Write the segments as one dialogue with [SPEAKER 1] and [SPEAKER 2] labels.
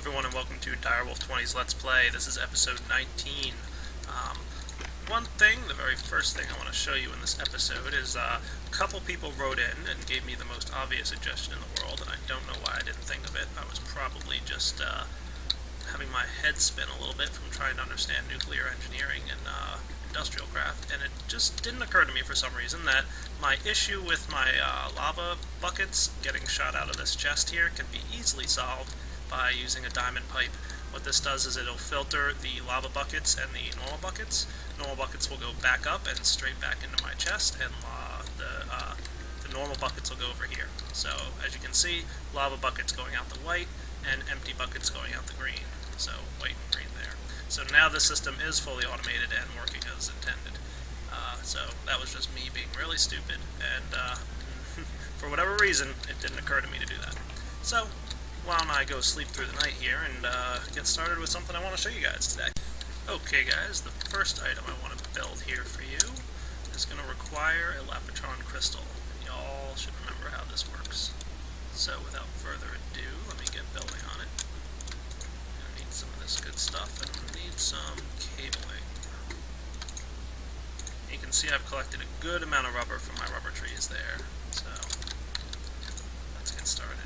[SPEAKER 1] everyone, and welcome to Direwolf20's Let's Play. This is episode 19. The very first thing I want to show you in this episode is a couple people wrote in and gave me the most obvious suggestion in the world, and I don't know why I didn't think of it. I was probably just having my head spin a little bit from trying to understand nuclear engineering and industrial craft, and it just didn't occur to me for some reason that my issue with my lava buckets getting shot out of this chest here can be easily solved by using a diamond pipe. What this does is it'll filter the lava buckets and the normal buckets. Normal buckets will go back up and straight back into my chest, and the normal buckets will go over here. So, as you can see, lava buckets going out the white, and empty buckets going out the green. So, white and green there. So now the system is fully automated and working as intended. So that was just me being really stupid, and for whatever reason, it didn't occur to me to do that. So, why don't I go sleep through the night here and get started with something I want to show you guys today. Okay guys, the first item I want to build here for you is going to require a Lapitron crystal. Y'all should remember how this works. So without further ado, let me get building on it. I'm going to need some of this good stuff, and I'm going to need some cabling. You can see I've collected a good amount of rubber from my rubber trees there, so let's get started.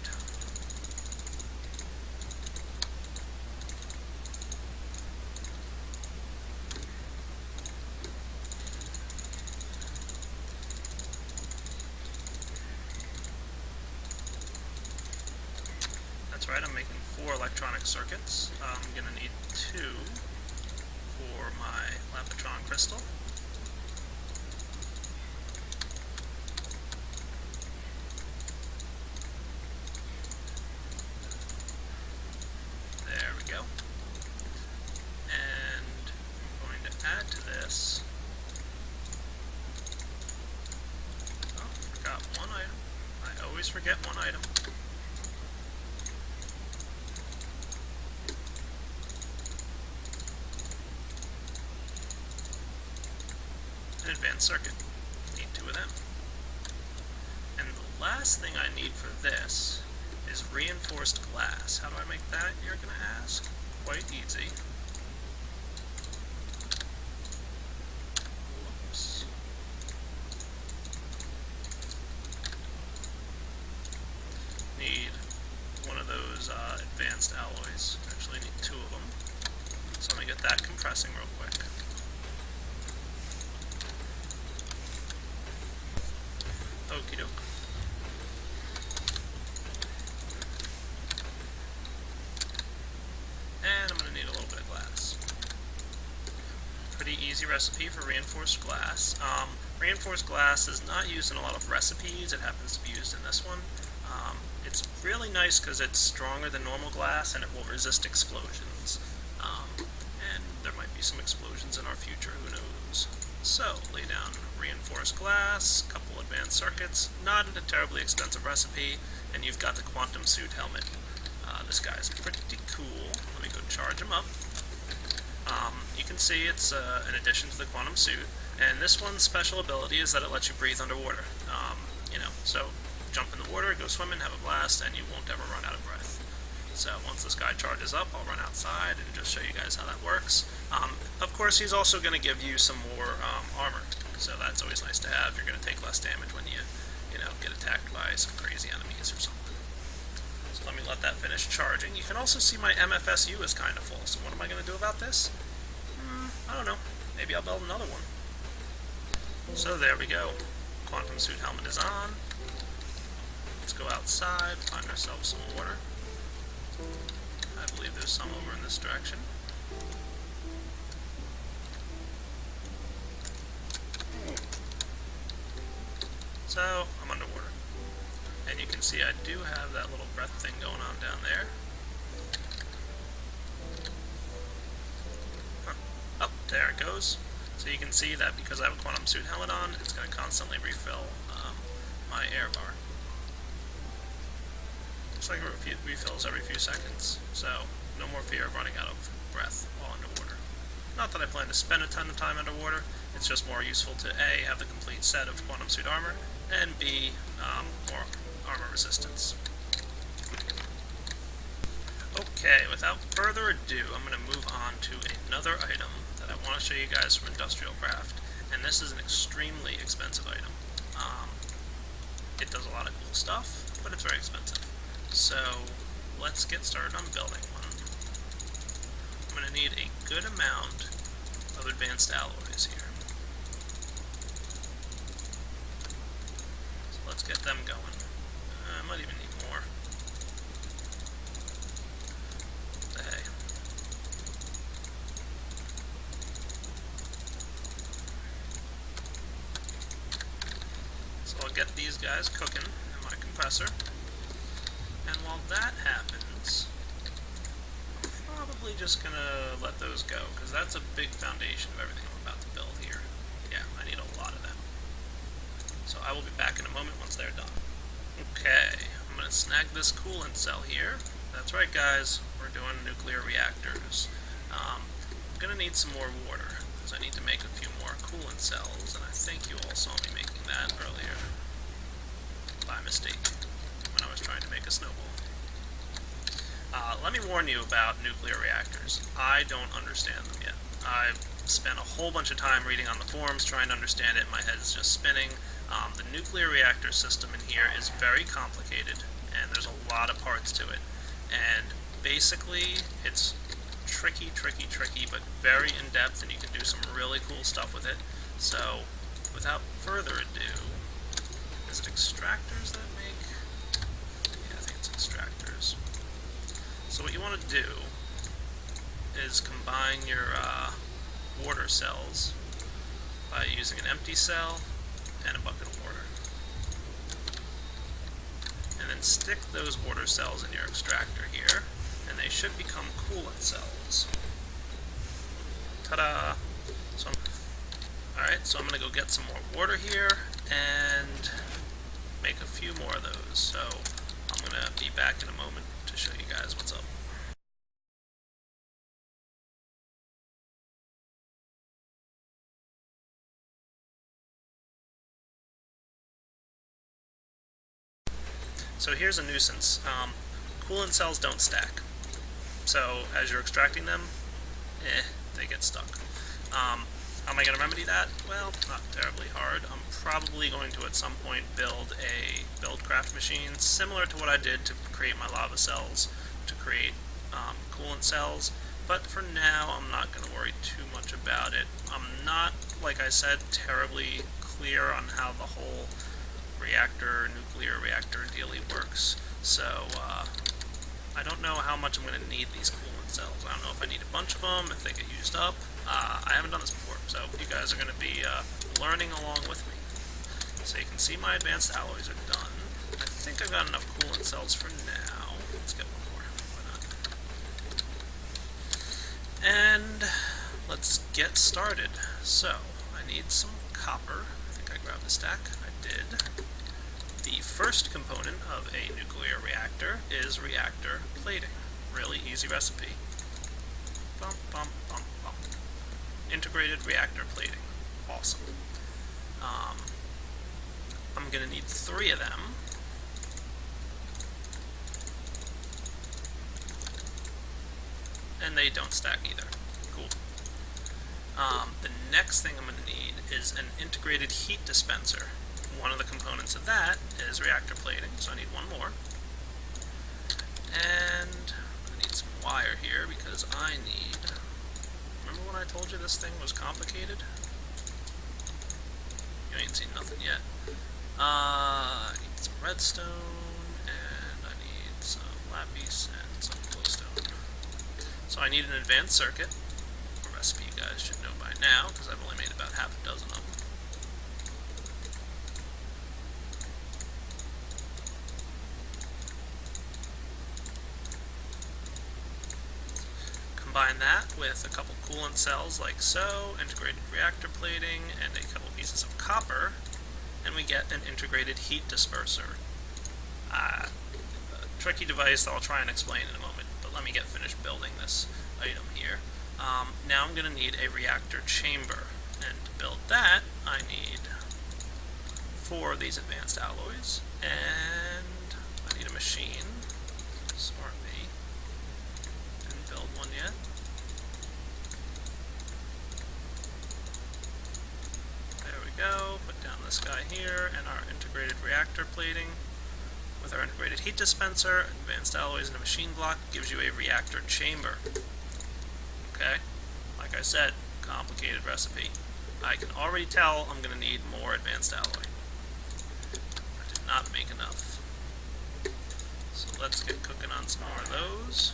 [SPEAKER 1] That's right, I'm making 4 electronic circuits. I'm going to need 2 for my Lapitron crystal. There we go. And I'm going to add to this. Oh, forgot one item. I always forget one item. An advanced circuit. Need 2 of them. And the last thing I need for this is reinforced glass. How do I make that, you're going to ask? Quite easy. Whoops. Need one of those advanced alloys. Actually need 2 of them. So let me get that compressing real quick. Okie doke. And I'm going to need a little bit of glass. Pretty easy recipe for reinforced glass. Reinforced glass is not used in a lot of recipes. It happens to be used in this one. It's really nice because it's stronger than normal glass and it will resist explosions. And there might be some explosions in our future, who knows. So, lay down reinforced glass, couple advanced circuits, not a terribly expensive recipe, and you've got the quantum suit helmet. This guy's pretty cool. Let me go charge him up. You can see it's an addition to the quantum suit, and this one's special ability is that it lets you breathe underwater. So jump in the water, go swimming, have a blast, and you won't ever run out of breath. So once this guy charges up, I'll run outside and just show you guys how that works. Of course, he's also going to give you some more armor, so that's always nice to have. You're going to take less damage when you get attacked by some crazy enemies or something. So let me let that finish charging. You can also see my MFSU is kind of full, so what am I going to do about this? I don't know. Maybe I'll build another one. So there we go. Quantum suit helmet is on. Let's go outside, find ourselves some water. I believe there's some over in this direction. So, I'm underwater. And you can see I do have that little breath thing going on down there. Oh, there it goes. So you can see that because I have a quantum suit helmet on, it's going to constantly refill my air bar. Looks like it refills every few seconds, so no more fear of running out of breath while underwater. Not that I plan to spend a ton of time underwater, it's just more useful to A, have the complete set of quantum suit armor, and B, more armor resistance. Okay, without further ado, I'm going to move on to another item that I want to show you guys from Industrial Craft, and this is an extremely expensive item. It does a lot of cool stuff, but it's very expensive. So let's get started on building one. I'm going to need a good amount of advanced alloys here. So let's get them going. I might even need more. What the hey? So I'll get these guys cooking in my compressor. And while that happens, I'm probably just gonna let those go, because that's a big foundation of everything I'm about to build here. Yeah, I need a lot of them. So I will be back in a moment once they're done. Okay, I'm gonna snag this coolant cell here. That's right, guys, we're doing nuclear reactors. I'm gonna need some more water, because I need to make a few more coolant cells, and I think you all saw me making that earlier by mistake when I was trying to make a snowball. Let me warn you about nuclear reactors. I don't understand them yet. I've spent a whole bunch of time reading on the forums trying to understand it. My head is just spinning. The nuclear reactor system in here is very complicated, and there's a lot of parts to it. And basically, it's tricky, but very in-depth, and you can do some really cool stuff with it. So, without further ado, is it extractors that make? Yeah, I think it's extractors. So what you want to do is combine your water cells by using an empty cell and a bucket of water. And then stick those water cells in your extractor here, and they should become coolant cells. Ta-da! Alright, so I'm going to go get some more water here and make a few more of those. So I'm going to be back in a moment to show you guys what's up. So here's a nuisance. Coolant cells don't stack. So as you're extracting them, they get stuck. How am I going to remedy that? Well, not terribly hard. I'm probably going to at some point build a BuildCraft machine similar to what I did to create my lava cells, to create coolant cells, but for now I'm not going to worry too much about it. I'm not, like I said, terribly clear on how the whole nuclear reactor dealy works, so I don't know how much I'm going to need these coolant cells. I don't know if I need a bunch of them, if they get used up. I haven't done this before, so you guys are going to be learning along with me. So you can see my advanced alloys are done. I think I've got enough coolant cells for now. Let's get one more. Why not? And let's get started. So, I need some copper. I think I grabbed a stack. I did. The first component of a nuclear reactor is reactor plating. Really easy recipe. Bump, bump, bump, bump. Integrated reactor plating. Awesome. I'm going to need 3 of them. And they don't stack either. Cool. The next thing I'm going to need is an integrated heat dispenser. One of the components of that is reactor plating, so I need one more. And I need some wire here because I need... Remember when I told you this thing was complicated? You ain't seen nothing yet. I need some redstone, and I need some lapis and some glowstone. So I need an advanced circuit. A recipe you guys should know by now, because I've only made about half a dozen of them. Combine that with a couple coolant cells like so, integrated reactor plating, and a couple pieces of copper, and we get an integrated heat disperser. A tricky device that I'll try and explain in a moment, but let me get finished building this item here. Now I'm going to need a reactor chamber, and to build that I need 4 of these advanced alloys, and I need a machine. Smart me. this guy here, and our integrated reactor plating with our integrated heat dispenser, advanced alloys, and a machine block gives you a reactor chamber. Okay? Like I said, complicated recipe. I can already tell I'm going to need more advanced alloy. I did not make enough. So let's get cooking on some more of those.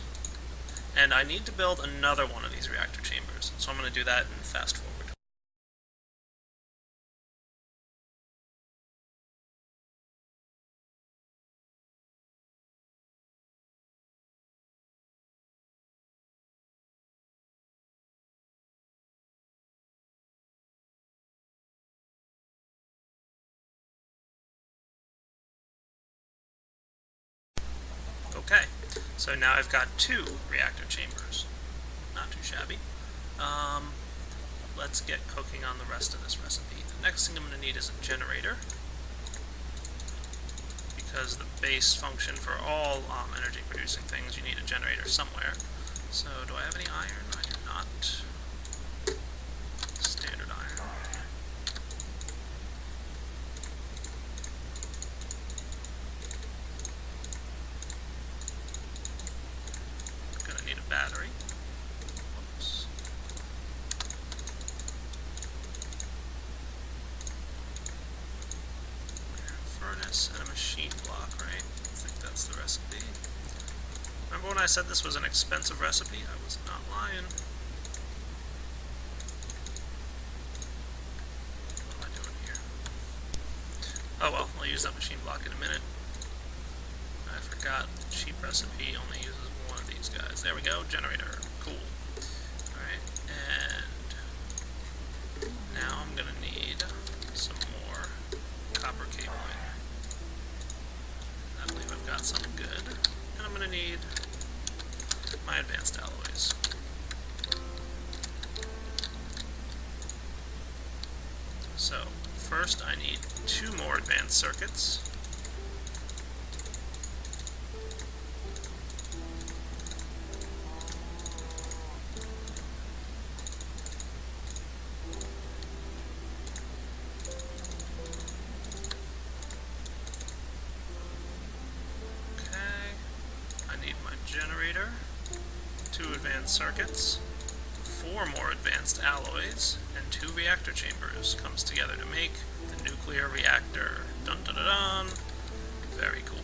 [SPEAKER 1] And I need to build another one of these reactor chambers, so I'm going to do that and fast forward. Okay, so now I've got 2 reactor chambers. Not too shabby. Let's get cooking on the rest of this recipe. The next thing I'm going to need is a generator, because the base function for all energy producing things, you need a generator somewhere. So do I have any iron? I do not. Standard iron. Gonna need a battery. Whoops. Furnace and a machine block, right? I think that's the recipe. Remember when I said this was an expensive recipe? I was not lying. What am I doing here? Oh well, I'll use that machine block in a minute. I forgot, cheap recipe only uses one of these guys. There we go, generator. Cool. Alright, and now I'm gonna need some more copper cabling. I believe I've got some good. And I'm gonna need my advanced alloys. So, first I need 2 more advanced circuits. Generator, 2 advanced circuits, 4 more advanced alloys, and 2 reactor chambers comes together to make the nuclear reactor. Dun dun dun dun! Very cool.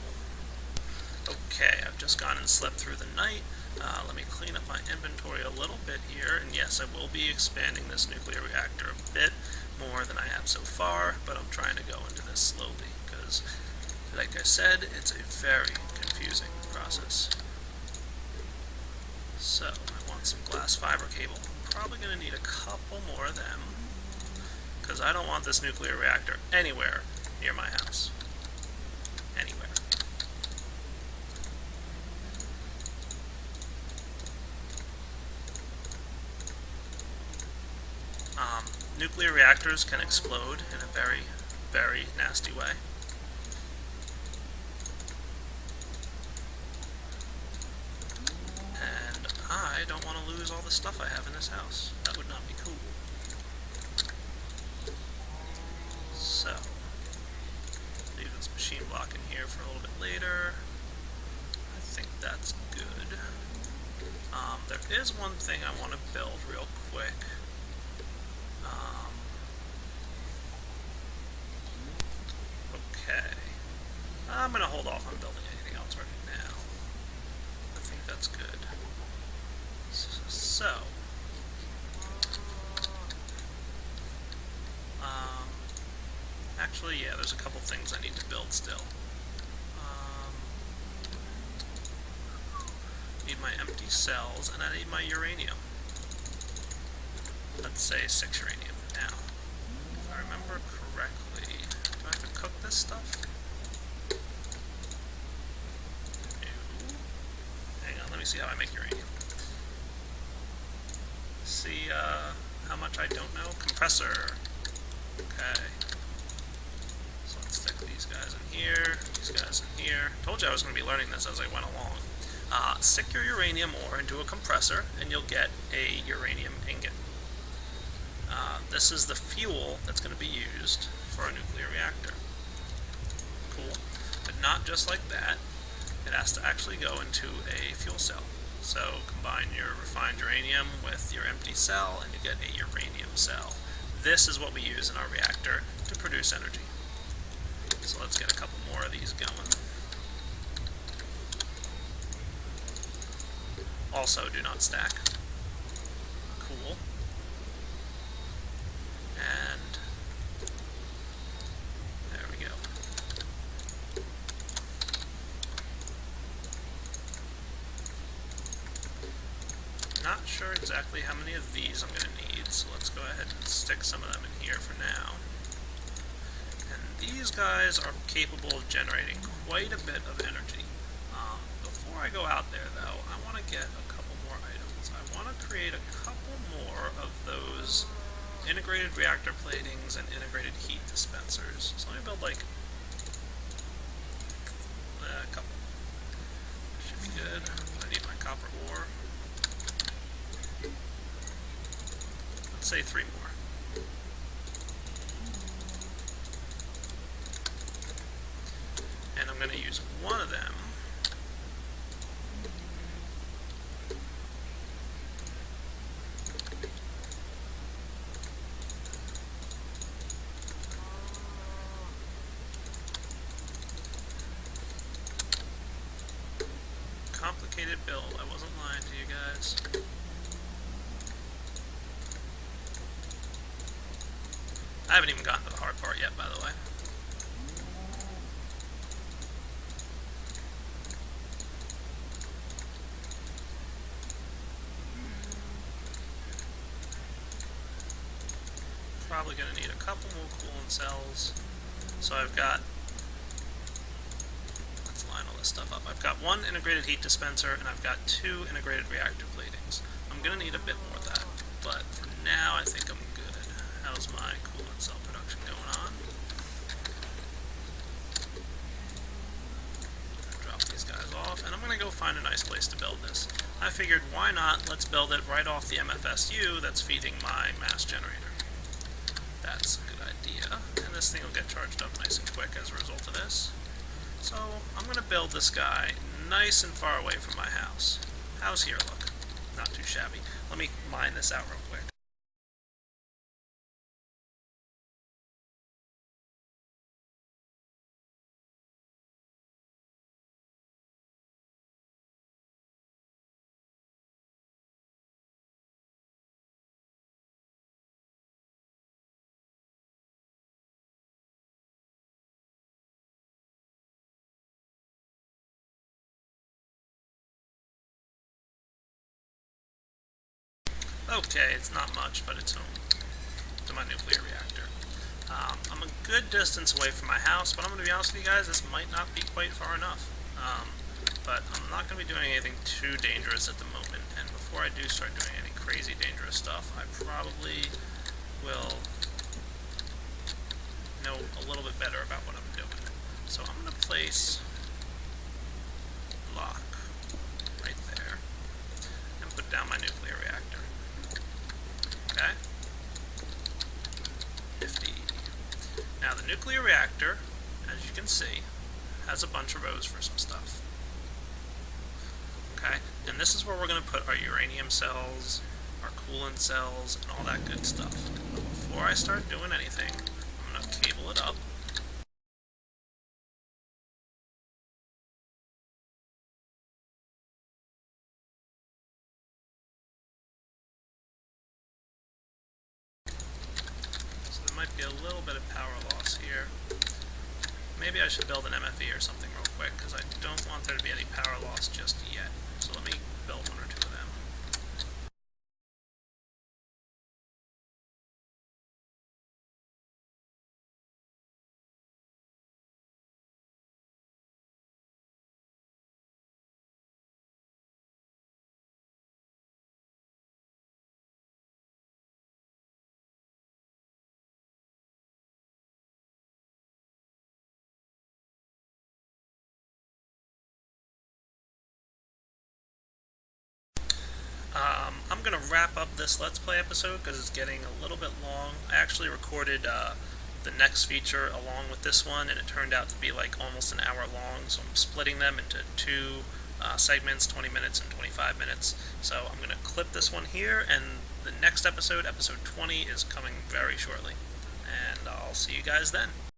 [SPEAKER 1] Okay, I've just gone and slept through the night. Let me clean up my inventory a little bit here, and yes, I will be expanding this nuclear reactor a bit more than I have so far, but I'm trying to go into this slowly, because, like I said, it's a very confusing process. So, I want some glass fiber cable. I'm probably going to need a couple more of them, because I don't want this nuclear reactor anywhere near my house. Anywhere. Nuclear reactors can explode in a very, very nasty way. I don't want to lose all the stuff I have in this house. That would not be cool. So, leave this machine block in here for a little bit later. I think that's good. There is one thing I want to build real quick. Okay. I'm going to hold off on building anything else right now. I think that's good. So, actually, yeah, there's a couple things I need to build still. Need my empty cells, and I need my uranium. Let's say 6 uranium. Now, if I remember correctly, do I have to cook this stuff? No. Hang on, let me see how I make uranium. See how much I don't know? Compressor. Okay. So let's stick these guys in here, these guys in here. Told you I was going to be learning this as I went along. Stick your uranium ore into a compressor, and you'll get a uranium ingot. This is the fuel that's going to be used for a nuclear reactor. Cool. But not just like that. It has to actually go into a fuel cell. So combine your refined uranium with your empty cell and you get a uranium cell. This is what we use in our reactor to produce energy. So let's get a couple more of these going. Also, do not stack. Cool. And there we go. Not sure exactly how many of these I'm going to need, so let's go ahead and stick some of them in here for now. And these guys are capable of generating quite a bit of energy. Before I go out there, though, I want to get a couple more items. I want to create a couple more of those integrated reactor platings and integrated heat dispensers. So let me build like a couple. Should be good. I need my copper ore. Let's say 3 more. And I'm going to use one of them complicated build. I wasn't lying to you guys. I haven't even gotten to the hard part yet, by the way. Probably going to need a couple more coolant cells. So I've got, let's line all this stuff up. I've got 1 integrated heat dispenser and I've got 2 integrated reactor platings. I'm going to need a bit more of that, but for now I think I'm good. How's my coolant cell production going on? Drop these guys off, and I'm going to go find a nice place to build this. I figured, why not? Let's build it right off the MFSU that's feeding my mass generator. That's a good idea, and this thing will get charged up nice and quick as a result of this. So I'm going to build this guy nice and far away from my house. How's here look? Not too shabby. Let me mine this out real quick. Okay, it's not much, but it's home to my nuclear reactor. I'm a good distance away from my house, but I'm going to be honest with you guys, this might not be quite far enough. But I'm not going to be doing anything too dangerous at the moment, and before I do start doing any crazy dangerous stuff, I probably will know a little bit better about what I'm doing. So I'm going to place lock right there, and put down my nuclear reactor. Okay? Nifty. Now the nuclear reactor, as you can see, has a bunch of rows for some stuff. Okay? And this is where we're going to put our uranium cells, our coolant cells, and all that good stuff. But before I start doing anything, I'm going to cable it up. Might be a little bit of power loss here. Maybe I should build an MFE or something real quick, because I don't want there to be any power loss just yet. So let me build 1 or 2 of them. I'm going to wrap up this Let's Play episode because it's getting a little bit long. I actually recorded the next feature along with this one, and it turned out to be like almost an hour long, so I'm splitting them into two segments, 20 minutes and 25 minutes. So I'm going to clip this one here, and the next episode, episode 20, is coming very shortly. And I'll see you guys then.